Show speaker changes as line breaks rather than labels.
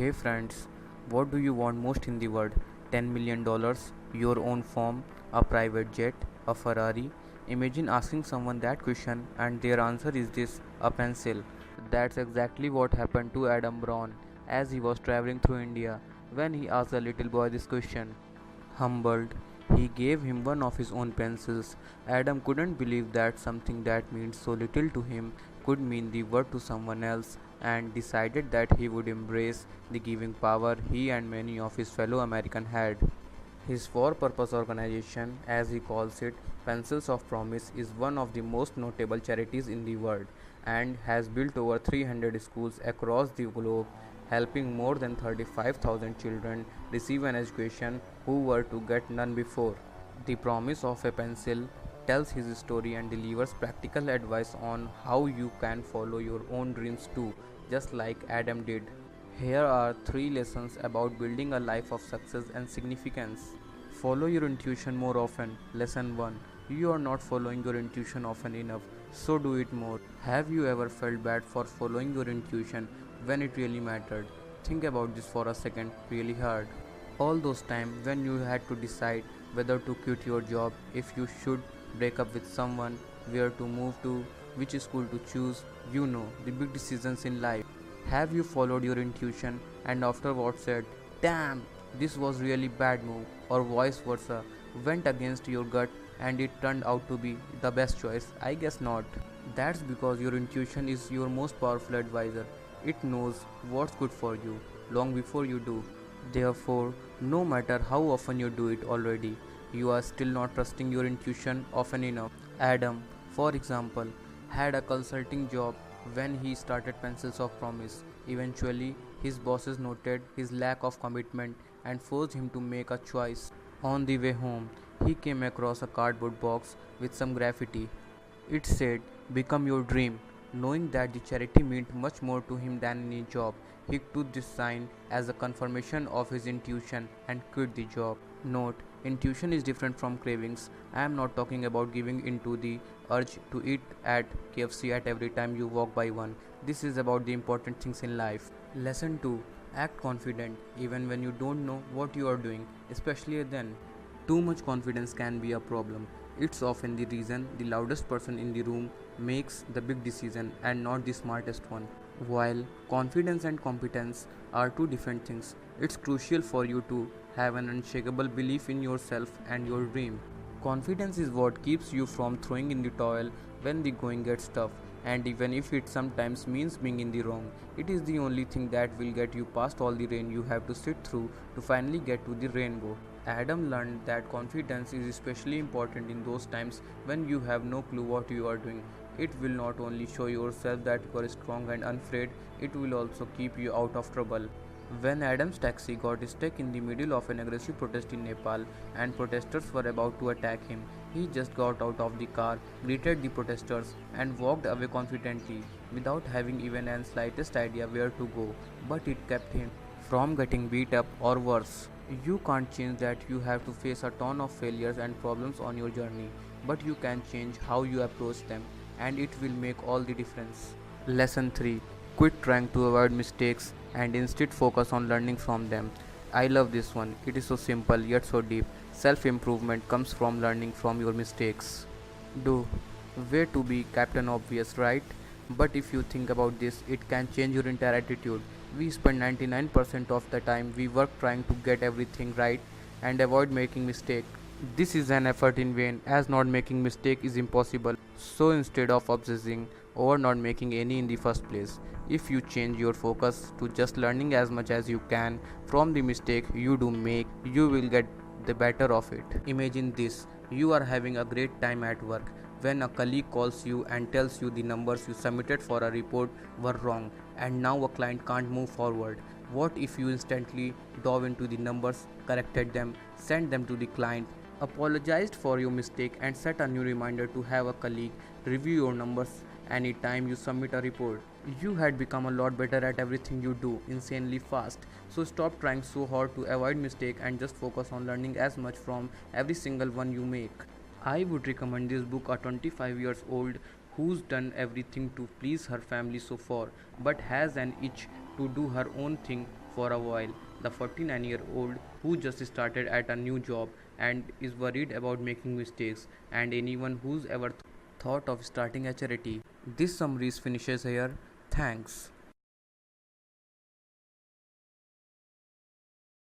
Hey friends, what do you want most in the world? $10 million, your own farm, a private jet, a Ferrari? Imagine asking someone that question and their answer is this, a pencil. That's exactly what happened to Adam Braun as he was traveling through India when he asked a little boy this question. Humbled, he gave him one of his own pencils. Adam couldn't believe that something that meant so little to him could mean the world to someone else and decided that he would embrace the giving power he and many of his fellow Americans had. His for-purpose organization, as he calls it, Pencils of Promise, is one of the most notable charities in the world and has built over 300 schools across the globe, helping more than 35,000 children receive an education who were to get none before. The Promise of a Pencil tells his story and delivers practical advice on how you can follow your own dreams too, just like Adam did. Here are 3 lessons about building a life of success and significance. Follow your intuition more often. Lesson 1. You are not following your intuition often enough, so do it more. Have you ever felt bad for following your intuition when it really mattered? Think about this for a second, really hard. All those times when you had to decide whether to quit your job, if you should break up with someone, where to move to, which school to choose, the big decisions in life. Have you followed your intuition and afterward said, damn, this was really bad move, or vice versa, went against your gut and it turned out to be the best choice? I guess not. That's because your intuition is your most powerful advisor. It knows what's good for you long before you do. Therefore, no matter how often you do it already, you are still not trusting your intuition often enough. Adam, for example, had a consulting job when he started Pencils of Promise. Eventually, his bosses noted his lack of commitment and forced him to make a choice. On the way home, he came across a cardboard box with some graffiti. It said, Become your dream. Knowing that the charity meant much more to him than any job, he took this sign as a confirmation of his intuition and quit the job. Note, intuition is different from cravings. I am not talking about giving into the urge to eat at KFC at every time you walk by one. This is about the important things in life. Lesson 2. Act confident even when you don't know what you are doing, especially then. Too much confidence can be a problem. It's often the reason the loudest person in the room makes the big decision and not the smartest one. While confidence and competence are two different things, it's crucial for you to have an unshakable belief in yourself and your dream. Confidence is what keeps you from throwing in the towel when the going gets tough, and even if it sometimes means being in the wrong, it is the only thing that will get you past all the rain you have to sit through to finally get to the rainbow. Adam learned that confidence is especially important in those times when you have no clue what you are doing. It will not only show yourself that you are strong and unafraid, it will also keep you out of trouble. When Adam's taxi got stuck in the middle of an aggressive protest in Nepal and protesters were about to attack him, he just got out of the car, greeted the protesters, and walked away confidently without having even the slightest idea where to go. But it kept him from getting beat up or worse. You can't change that. You have to face a ton of failures and problems on your journey, but you can change how you approach them, and it will make all the difference. Lesson 3. Quit trying to avoid mistakes and instead focus on learning from them. I love this one. It is so simple yet so deep. Self improvement comes from learning from your mistakes. Do. Way to be Captain Obvious, right? But if you think about this, it can change your entire attitude. We spend 99% of the time we work trying to get everything right and avoid making mistakes. This is an effort in vain as not making mistake is impossible. So instead of obsessing over not making any in the first place, if you change your focus to just learning as much as you can from the mistake you do make, you will get the better of it. Imagine this, you are having a great time at work when a colleague calls you and tells you the numbers you submitted for a report were wrong and now a client can't move forward. What if you instantly dove into the numbers, corrected them, sent them to the client, apologized for your mistake, and set a new reminder to have a colleague review your numbers anytime you submit a report? You had become a lot better at everything you do, insanely fast. So stop trying so hard to avoid mistake and just focus on learning as much from every single one you make. I would recommend this book a 25 years old who's done everything to please her family so far but has an itch to do her own thing for a while. The 49-year-old who just started at a new job and is worried about making mistakes, and anyone who's ever thought of starting a charity. This summary finishes here. Thanks.